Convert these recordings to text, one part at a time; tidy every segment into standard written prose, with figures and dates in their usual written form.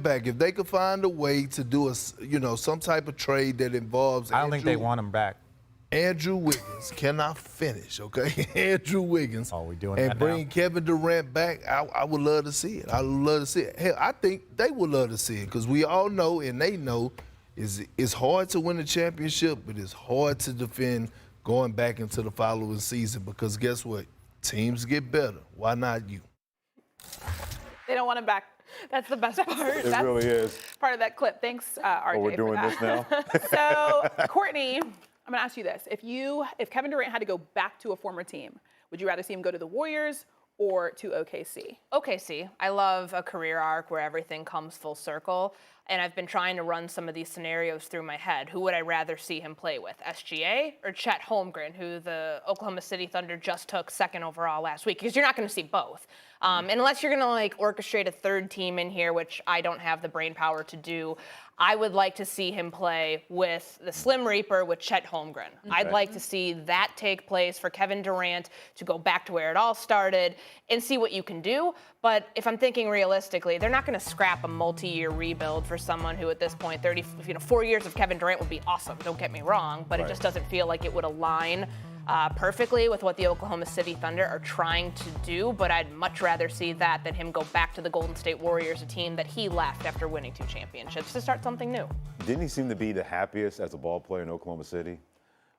back. If they could find a way to do some type of trade that involves I don't think they want him back. Andrew Wiggins cannot finish, okay? Andrew Wiggins. Oh, we doing and that bring now? Kevin Durant back. I would love to see it. I would love to see it. Hell, I think they would love to see it because we all know and they know it's hard to win a championship, but it's hard to defend going back into the following season because guess what? Teams get better. Why not you? They don't want him back. That's the best part. It really is. Part of that clip. Thanks, RJ. Oh, we're doing for this that. now? So, Courtney, I'm going to ask you this. If Kevin Durant had to go back to a former team, would you rather see him go to the Warriors or to OKC? OKC. I love a career arc where everything comes full circle. And I've been trying to run some of these scenarios through my head. Who would I rather see him play with, SGA or Chet Holmgren, who the Oklahoma City Thunder just took 2nd overall last week? Because you're not going to see both. Unless you're going to orchestrate a third team in here, which I don't have the brain power to do. I would like to see him play with the Slim Reaper with Chet Holmgren. Okay. I'd like to see that take place for Kevin Durant to go back to where it all started and see what you can do. But if I'm thinking realistically, they're not going to scrap a multi-year rebuild for someone who at this point, 4 years of Kevin Durant would be awesome, don't get me wrong, but It just doesn't feel like it would align perfectly with what the Oklahoma City Thunder are trying to do, but I'd much rather see that than him go back to the Golden State Warriors, a team that he left after winning 2 championships, to start something new. Didn't he seem to be the happiest as a ball player in Oklahoma City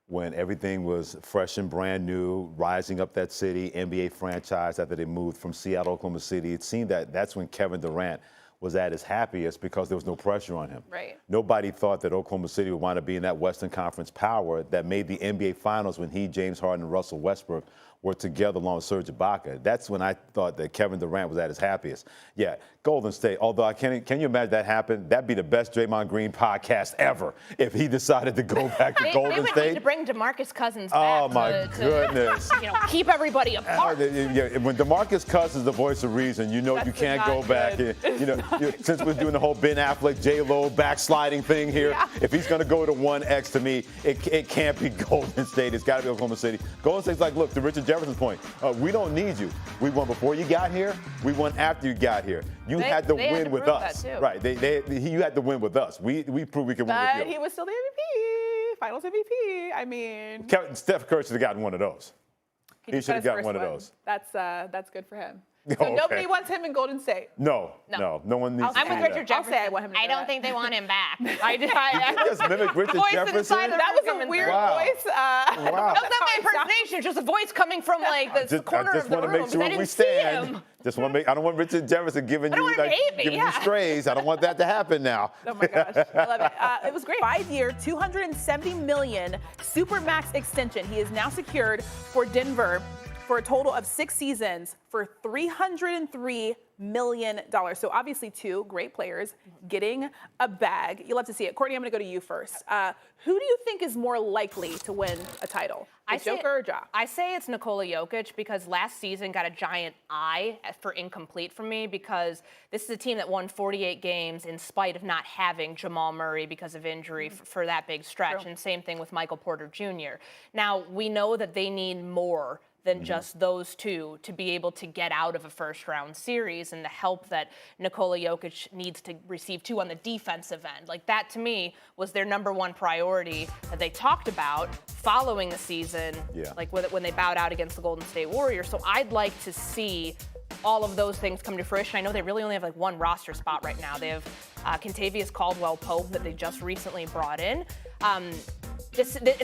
when everything was fresh and brand new, rising up that city, NBA franchise after they moved from Seattle, Oklahoma City? It seemed that that's when Kevin Durant was at his happiest because there was no pressure on him. Right. Nobody thought that Oklahoma City would want to be in that Western Conference power that made the NBA Finals when he, James Harden, and Russell Westbrook were together along with Serge Ibaka. That's when I thought that Kevin Durant was at his happiest. Yeah, Golden State, although can you imagine that happen? That'd be the best Draymond Green podcast ever if he decided to go back to Golden They would State. need to bring DeMarcus Cousins back Oh, my goodness. keep everybody apart. When DeMarcus Cousins is the voice of reason, you That's you can't not go back. Since we're doing the whole Ben Affleck, J-Lo backsliding thing here, if he's going to go to 1X, to me, it can't be Golden State. It's got to be Oklahoma City. Golden State's like, look, to Richard Jefferson's point, we don't need you. We won before you got here. We won after you got here. You had to win with us. Right. You had to win with us. We proved we could win with you. But he was still the MVP, Finals MVP. I mean, Steph Curry should have gotten one of those. He should have gotten one of those. That's good for him. Oh, So okay. nobody wants him in Golden State. No one needs to I'm see with that. Richard Jefferson. I'll say I want him to I do don't that. think they want him back. Did you just mimic Richard voice Jefferson? inside the That was a weird Wow. voice. Wow. That's not my impersonation. It's just a voice coming from the corner I just of the want to room. make sure I we didn't see stand. him. I don't want Richard Jefferson giving you want him to hate me, giving you yeah. strays. I don't want that to happen now. Oh my gosh, I love it. It was great. 5-year, $270 million Supermax extension. He is now secured for Denver for a total of 6 seasons for $303 million. So obviously 2 great players getting a bag. You'll have to see it. Courtney, I'm going to go to you first. Who do you think is more likely to win a title? Joker or Ja? I say it's Nikola Jokic because last season got a giant I for incomplete from me because this is a team that won 48 games in spite of not having Jamal Murray because of injury for that big stretch. True. And same thing with Michael Porter Jr. Now, we know that they need more than just those 2 to be able to get out of a first-round series, and the help that Nikola Jokic needs to receive too on the defensive end. Like that, to me, was their number 1 priority that they talked about following the season, like when they bowed out against the Golden State Warriors. So I'd like to see all of those things come to fruition. I know they really only have 1 roster spot right now. They have Kentavious Caldwell-Pope that they just recently brought in. And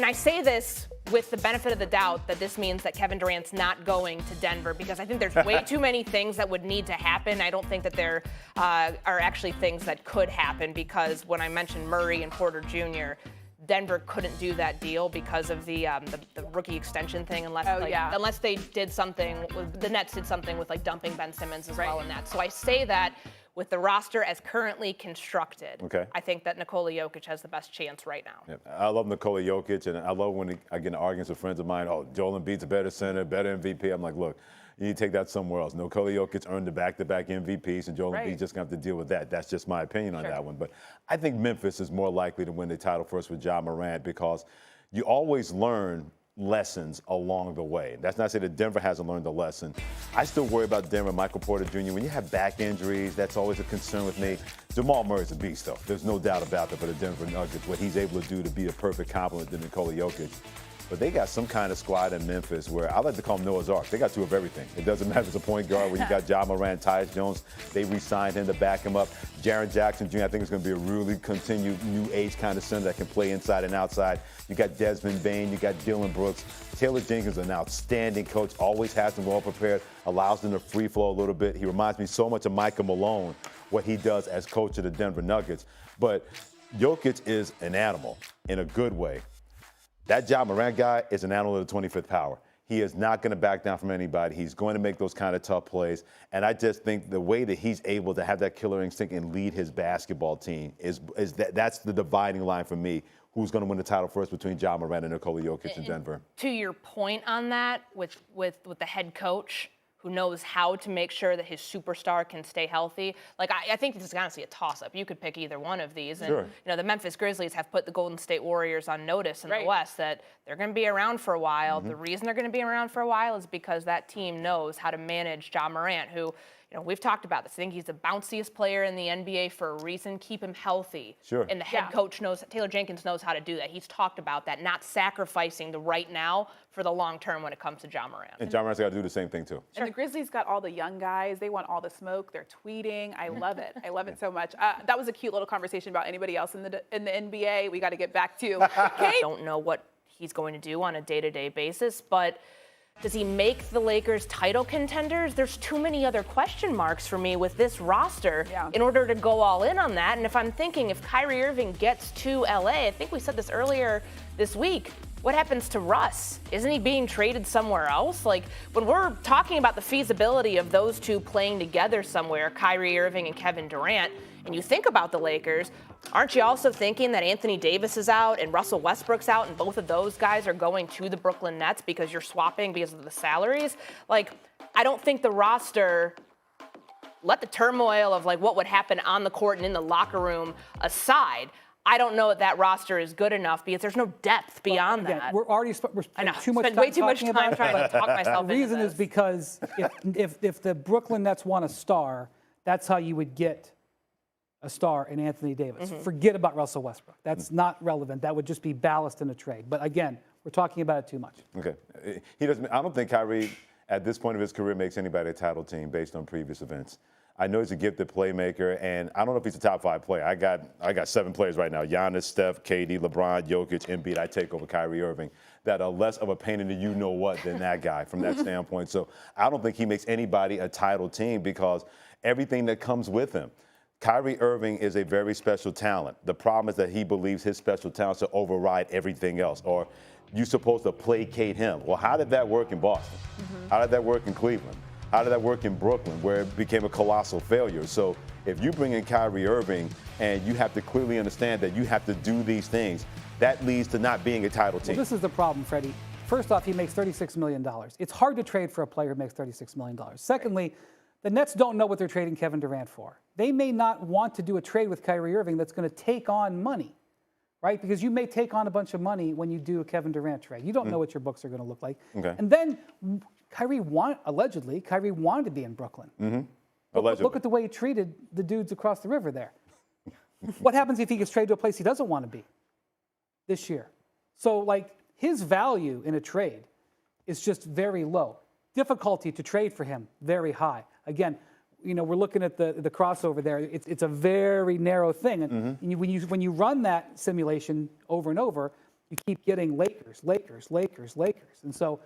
I say this with the benefit of the doubt that this means that Kevin Durant's not going to Denver because I think there's way too many things that would need to happen. I don't think that there are actually things that could happen because when I mentioned Murray and Porter Jr., Denver couldn't do that deal because of the rookie extension thing unless they did something, the Nets did something with dumping Ben Simmons as well in that. So I say that with the roster as currently constructed, I think that Nikola Jokic has the best chance right now. Yeah, I love Nikola Jokic, and I love when I get in arguments with friends of mine, Joel Embiid's a better center, better MVP. I'm like, look, you need to take that somewhere else. Nikola Jokic earned the back-to-back MVPs, and Joel Embiid's just going to have to deal with that. That's just my opinion on that one. But I think Memphis is more likely to win the title first with Ja Morant because you always learn lessons along the way. That's not to say that Denver hasn't learned a lesson. I still worry about Denver, Michael Porter Jr. When you have back injuries, that's always a concern with me. Jamal Murray's a beast, though. There's no doubt about that for the Denver Nuggets, what he's able to do to be a perfect complement to Nikola Jokic. But they got some kind of squad in Memphis where I like to call them Noah's Ark. They got two of everything. It doesn't matter if it's a point guard where you got Ja Morant, Tyus Jones. They re-signed him to back him up. Jaren Jackson Jr., I think is going to be a really continued new age kind of center that can play inside and outside. You got Desmond Bane. You got Dylan Brooks. Taylor Jenkins is an outstanding coach. Always has them well prepared. Allows them to free flow a little bit. He reminds me so much of Micah Malone, what he does as coach of the Denver Nuggets. But Jokic is an animal in a good way. That Ja Morant guy is an animal of the 25th power. He is not going to back down from anybody. He's going to make those kind of tough plays. And I just think the way that he's able to have that killer instinct and lead his basketball team that's the dividing line for me. Who's going to win the title first between Ja Morant and Nikola Jokic in Denver? To your point on that, with the head coach who knows how to make sure that his superstar can stay healthy. Like, I think this is honestly a toss-up. You could pick either one of these. And, sure. You know, the Memphis Grizzlies have put the Golden State Warriors on notice in the West that they're going to be around for a while. The reason they're going to be around for a while is because that team knows how to manage Ja Morant, who, you know, we've talked about this. I think he's the bounciest player in the NBA for a reason. Keep him healthy. Sure. And the head coach knows, Taylor Jenkins knows how to do that. He's talked about that, not sacrificing the right now for the long term when it comes to Ja Morant. And Ja Morant's got to do the same thing, too. And the Grizzlies got all the young guys. They want all the smoke. They're tweeting. I love it. I love it so much. That was a cute little conversation about anybody else in the NBA. We got to get back to. I don't know what he's going to do on a day-to-day basis, but does he make the Lakers title contenders? There's too many other question marks for me with this roster in order to go all in on that. And if I'm thinking if Kyrie Irving gets to LA, I think we said this earlier this week, what happens to Russ? Isn't he being traded somewhere else? Like, when we're talking about the feasibility of those two playing together somewhere, Kyrie Irving and Kevin Durant, and you think about the Lakers, aren't you also thinking that Anthony Davis is out and Russell Westbrook's out and both of those guys are going to the Brooklyn Nets because you're swapping because of the salaries? Like, I don't think the roster, let the turmoil of like what would happen on the court and in the locker room aside, I don't know that roster is good enough because there's no depth beyond that. We're already we're spending too much time way too much talking time about trying to talk myself The reason is because if the Brooklyn Nets want a star, that's how you would get a star in Anthony Davis. Forget about Russell Westbrook. That's not relevant. That would just be ballast in a trade. But again, we're talking about it too much. Okay. I don't think Kyrie, at this point of his career, makes anybody a title team based on previous events. I know he's a gifted playmaker, and I don't know if he's a top 5 player. I got 7 players right now: Giannis, Steph, KD, LeBron, Jokic, Embiid. I take over Kyrie Irving that are less of a pain in the you-know-what than that guy from that standpoint. So I don't think he makes anybody a title team because everything that comes with him. Kyrie Irving is a very special talent. The problem is that he believes his special talents to override everything else, or you're supposed to placate him. Well, how did that work in Boston? How did that work in Cleveland? How did that work in Brooklyn, where it became a colossal failure? So if you bring in Kyrie Irving and you have to clearly understand that you have to do these things, that leads to not being a title team. Well, this is the problem, Freddie. First off, he makes $36 million. It's hard to trade for a player who makes $36 million. Secondly, the Nets don't know what they're trading Kevin Durant for. They may not want to do a trade with Kyrie Irving that's going to take on money, right? Because you may take on a bunch of money when you do a Kevin Durant trade. You don't know what your books are going to look like. Okay. And then Kyrie wanted to be in Brooklyn. Allegedly. Look at the way he treated the dudes across the river there. What happens if he gets traded to a place he doesn't want to be this year? So, like, his value in a trade is just very low. Difficulty to trade for him, very high. Again, you know, we're looking at the crossover there. It's a very narrow thing. And when you run that simulation over and over, you keep getting Lakers. And so,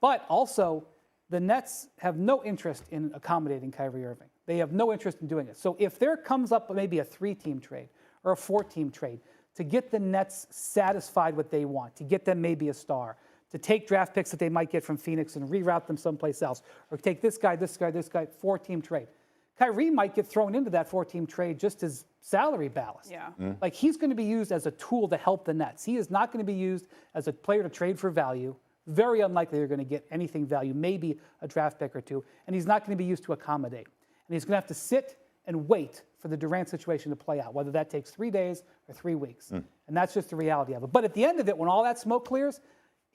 but also, the Nets have no interest in accommodating Kyrie Irving. They have no interest in doing it. So if there comes up maybe a 3-team trade or a 4-team trade to get the Nets satisfied what they want, to get them maybe a star, to take draft picks that they might get from Phoenix and reroute them someplace else, or take this guy, 4-team trade. Kyrie might get thrown into that 4-team trade just as salary ballast. Yeah. Like, he's going to be used as a tool to help the Nets. He is not going to be used as a player to trade for value. Very unlikely you're going to get anything value, maybe a draft pick or two, and he's not going to be used to accommodate. And he's going to have to sit and wait for the Durant situation to play out, whether that takes 3 days or 3 weeks. And that's just the reality of it. But at the end of it, when all that smoke clears,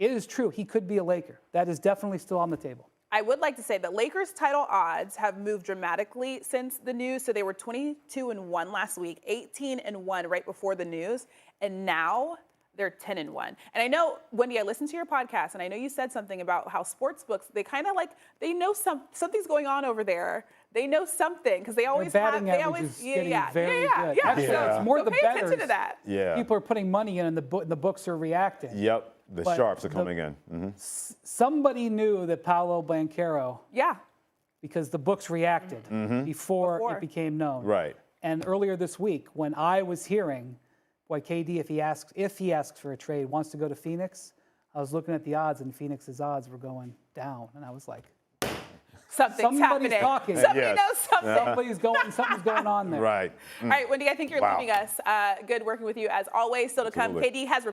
it is true. He could be a Laker. That is definitely still on the table. I would like to say that Lakers title odds have moved dramatically since the news. So they were 22-1 last week, 18-1 right before the news, and now they're 10-1. And I know, Wendy, I listened to your podcast, and I know you said something about how sports books, they kind of like, they know something's going on over there. They know something because they always Their have. batting They average always, is getting very good. Yeah. Actually, So, it's more so the pay attention bettors. to that. Yeah. People are putting money in, and the books are reacting. Yep. The But sharps are coming in. Somebody knew that Paolo Banchero, Yeah. because the books reacted before it became known. Right. And earlier this week, when I was hearing, boy, KD, if he asks for a trade, wants to go to Phoenix, I was looking at the odds, and Phoenix's odds were going down, and I was like, Something's somebody's happening. talking. Somebody Yes. knows something. something's going on there. Right. All right, Wendy, I think you're Wow. leaving us. Good working with you as always. Still to come, Absolutely. KD has